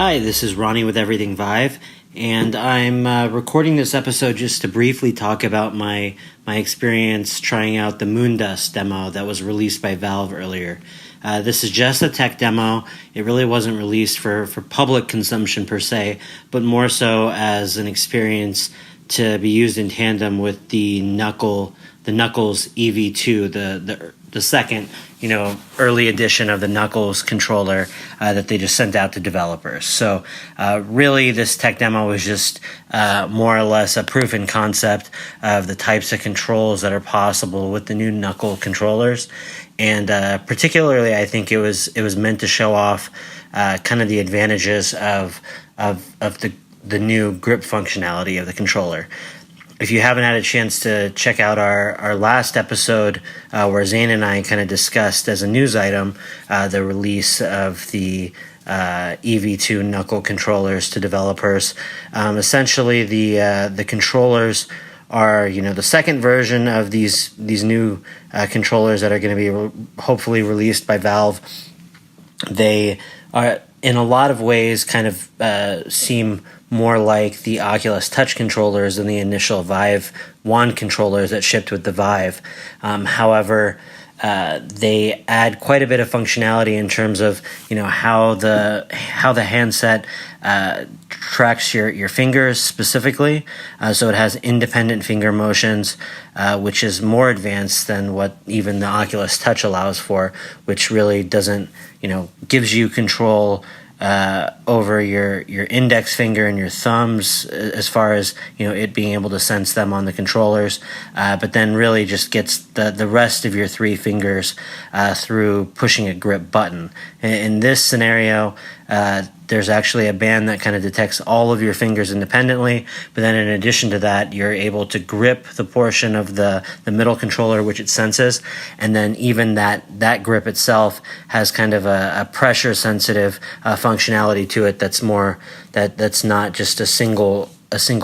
Hi, this is Ronnie with Everything Vive, and I'm recording this episode just to briefly talk about my experience trying out the Moondust demo that was released by Valve earlier. This is just a tech demo. It really wasn't released for public consumption per se, but more so as an experience to be used in tandem with the Knuckles EV2, the second, early edition of the Knuckles controller that they just sent out to developers. So really this tech demo was just more or less a proof in concept of the types of controls that are possible with the new Knuckle controllers. And particularly, I think it was meant to show off kind of the advantages of the new grip functionality of the controller. If you haven't had a chance to check out our last episode where Zane and I kind of discussed as a news item the release of the EV2 Knuckle controllers to developers, essentially the controllers are the second version of these new controllers that are going to be hopefully released by Valve. They are in a lot of ways kind of seem more like the Oculus Touch controllers than the initial Vive wand controllers that shipped with the Vive. However, they add quite a bit of functionality in terms of how the handset tracks your fingers specifically. So it has independent finger motions, which is more advanced than what even the Oculus Touch allows for, which really doesn't gives you control over your index finger and your thumbs as far as it being able to sense them on the controllers, but then really just gets the rest of your three fingers through pushing a grip button. In this scenario, there's actually a band that kind of detects all of your fingers independently, but then in addition to that, you're able to grip the portion of the middle controller which it senses, and then even that grip itself has kind of a pressure sensitive functionality to it that's that's not just a single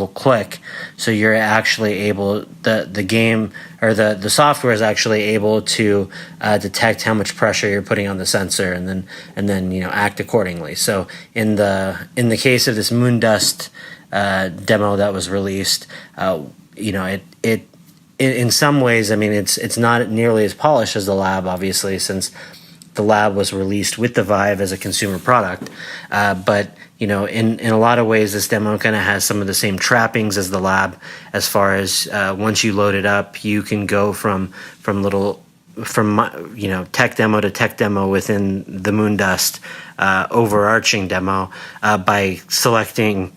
click. So you're actually able, the game or the software is actually able to detect how much pressure you're putting on the sensor and then act accordingly. So in the case of this Moondust demo that was released, it in some ways, I mean, it's not nearly as polished as the Lab, obviously, since the Lab was released with the Vive as a consumer product, but in a lot of ways, this demo kind of has some of the same trappings as the Lab, as far as once you load it up, you can go from tech demo to tech demo within the Moondust overarching demo by selecting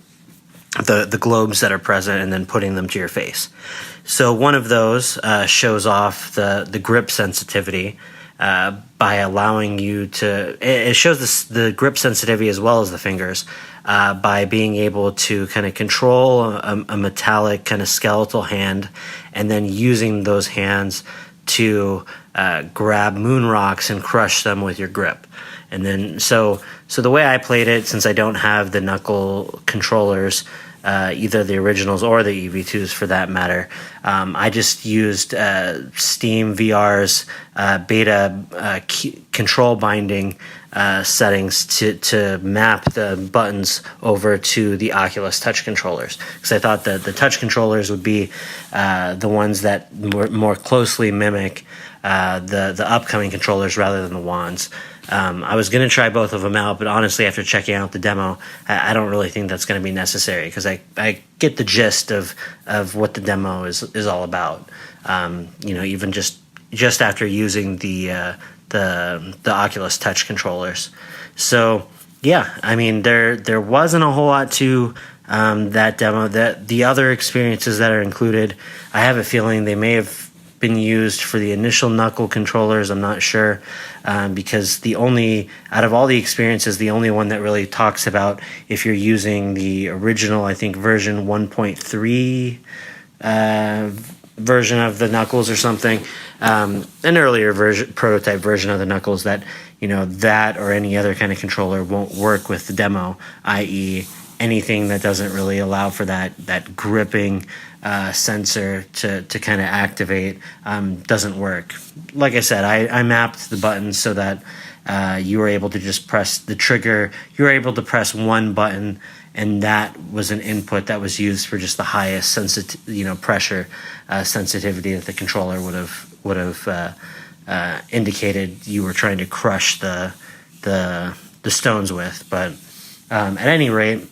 the globes that are present and then putting them to your face. So one of those shows off the grip sensitivity. By allowing you to, it shows the grip sensitivity as well as the fingers, by being able to kind of control a metallic kind of skeletal hand, and then using those hands to grab moon rocks and crush them with your grip. And then so the way I played it, since I don't have the Knuckle controllers, either the originals or the EV2s for that matter, I just used Steam VR's beta control binding settings to map the buttons over to the Oculus Touch controllers, because I thought that the Touch controllers would be the ones that more closely mimic the upcoming controllers rather than the wands. I was going to try both of them out, but honestly, after checking out the demo, I don't really think that's going to be necessary, because I get the gist of what the demo is all about. Even just after using the Oculus Touch controllers. So yeah, I mean there wasn't a whole lot to that demo. The other experiences that are included, I have a feeling they may have been used for the initial Knuckle controllers. I'm not sure, because out of all the experiences, the only one that really talks about if you're using the original, I think version 1.3 version of the Knuckles or something, an earlier prototype version of the Knuckles, that that or any other kind of controller won't work with the demo, i.e. anything that doesn't really allow for that gripping sensor to kind of activate doesn't work. Like I said, I mapped the buttons so that you were able to just press the trigger. You were able to press one button, and that was an input that was used for just the highest pressure sensitivity that the controller would have indicated you were trying to crush the stones with. But at any rate,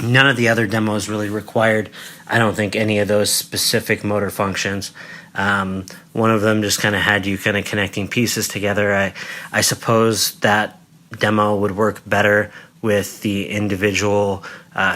none of the other demos really required, I don't think, any of those specific motor functions. One of them just kind of had you kind of connecting pieces together. I suppose that demo would work better with the individual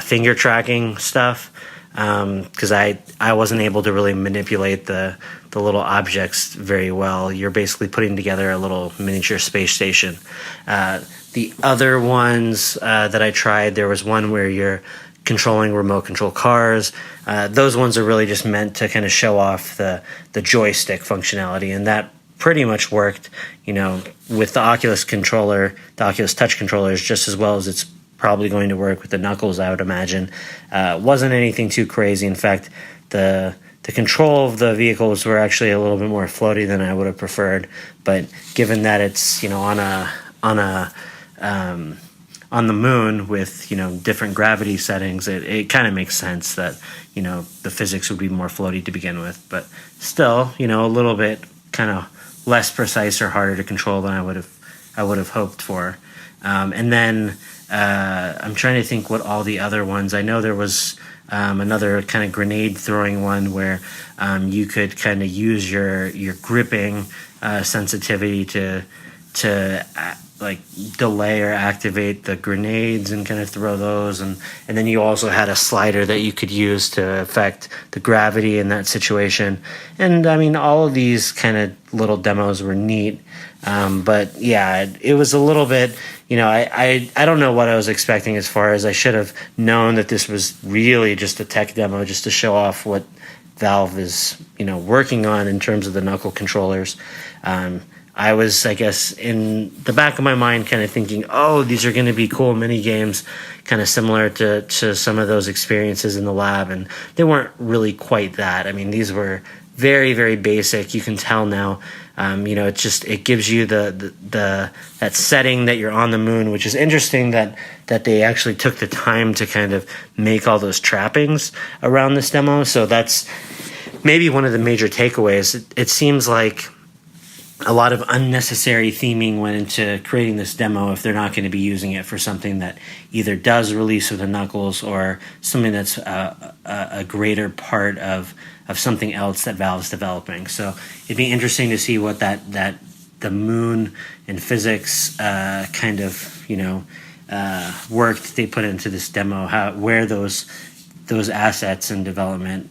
finger tracking stuff, because I wasn't able to really manipulate the little objects very well. You're basically putting together a little miniature space station. The other ones that I tried, there was one where you're controlling remote control cars. Those ones are really just meant to kind of show off the joystick functionality, and that pretty much worked, with the Oculus controller, the Oculus Touch controllers, just as well as it's probably going to work with the Knuckles, I would imagine. Wasn't anything too crazy. In fact, the control of the vehicles were actually a little bit more floaty than I would have preferred. But given that it's on the moon with different gravity settings, it kind of makes sense that the physics would be more floaty to begin with. But still, a little bit kind of less precise or harder to control than I would have hoped for. And then I'm trying to think what all the other ones. I know there was another kind of grenade throwing one where you could kind of use your gripping sensitivity to like delay or activate the grenades and kind of throw those, and then you also had a slider that you could use to affect the gravity in that situation. And I mean, all of these kind of little demos were neat, but yeah, it was a little bit, I don't know what I was expecting, as far as I should have known that this was really just a tech demo just to show off what Valve is working on in terms of the knuckle controllers. I was, I guess, in the back of my mind kind of thinking, oh, these are going to be cool mini games, kind of similar to some of those experiences in the lab, and they weren't really quite that. I mean, these were very, very basic. You can tell now, it gives you that setting that you're on the moon, which is interesting that they actually took the time to kind of make all those trappings around this demo. So that's maybe one of the major takeaways. It seems like a lot of unnecessary theming went into creating this demo if they're not going to be using it for something that either does release with the Knuckles or something that's a greater part of something else that Valve's developing. So it'd be interesting to see what that the moon and physics kind of work that they put into this demo, where those assets and development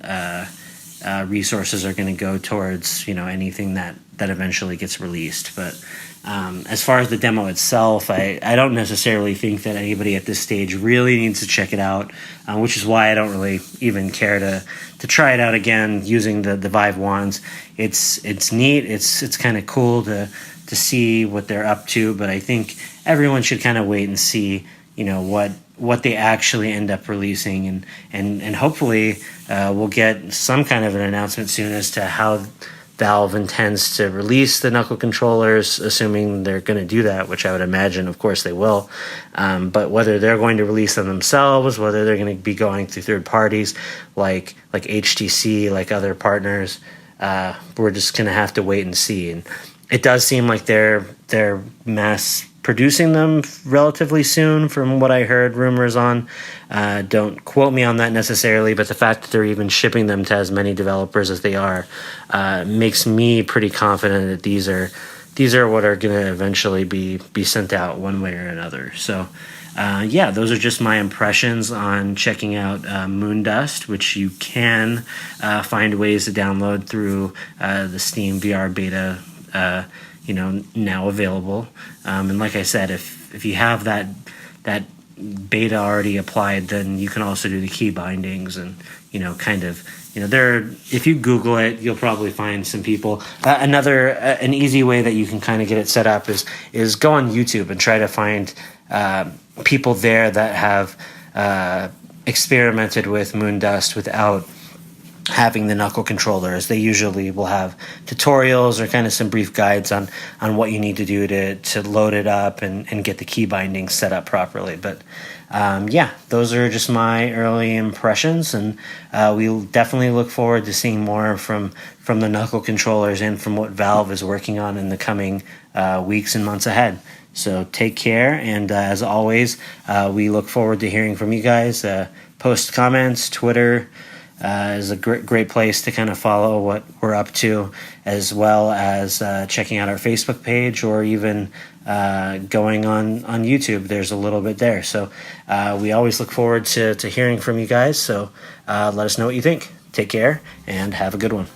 resources are going to go towards anything that eventually gets released. But as far as the demo itself, I don't necessarily think that anybody at this stage really needs to check it out, which is why I don't really even care to try it out again using the Vive wands. It's neat. It's kind of cool to see what they're up to, but I think everyone should kind of wait and see what they actually end up releasing, and hopefully we'll get some kind of an announcement soon as to how Valve intends to release the knuckle controllers, assuming they're going to do that, which I would imagine, of course, they will. But whether they're going to release them themselves, whether they're going to be going through third parties like HTC, like other partners, we're just going to have to wait and see. And it does seem like they're mass producing them relatively soon, from what I heard rumors on. Don't quote me on that necessarily, but the fact that they're even shipping them to as many developers as they are makes me pretty confident that these are what are going to eventually be sent out one way or another. So those are just my impressions on checking out Moondust, which you can find ways to download through the Steam VR beta now available. And like I said, if you have that beta already applied, then you can also do the key bindings and if you Google it, you'll probably find some people. An easy way that you can kind of get it set up is go on YouTube and try to find people there that have experimented with Moondust without having the knuckle controllers. They usually will have tutorials or kind of some brief guides on what you need to do to load it up and get the key bindings set up properly. But yeah, those are just my early impressions, and we'll definitely look forward to seeing more from the knuckle controllers and from what Valve is working on in the coming weeks and months ahead. So take care, and as always, we look forward to hearing from you guys. Post comments, Twitter is a great place to kind of follow what we're up to, as well as checking out our Facebook page, or even going on YouTube. There's a little bit there. So we always look forward to hearing from you guys. So let us know what you think. Take care and have a good one.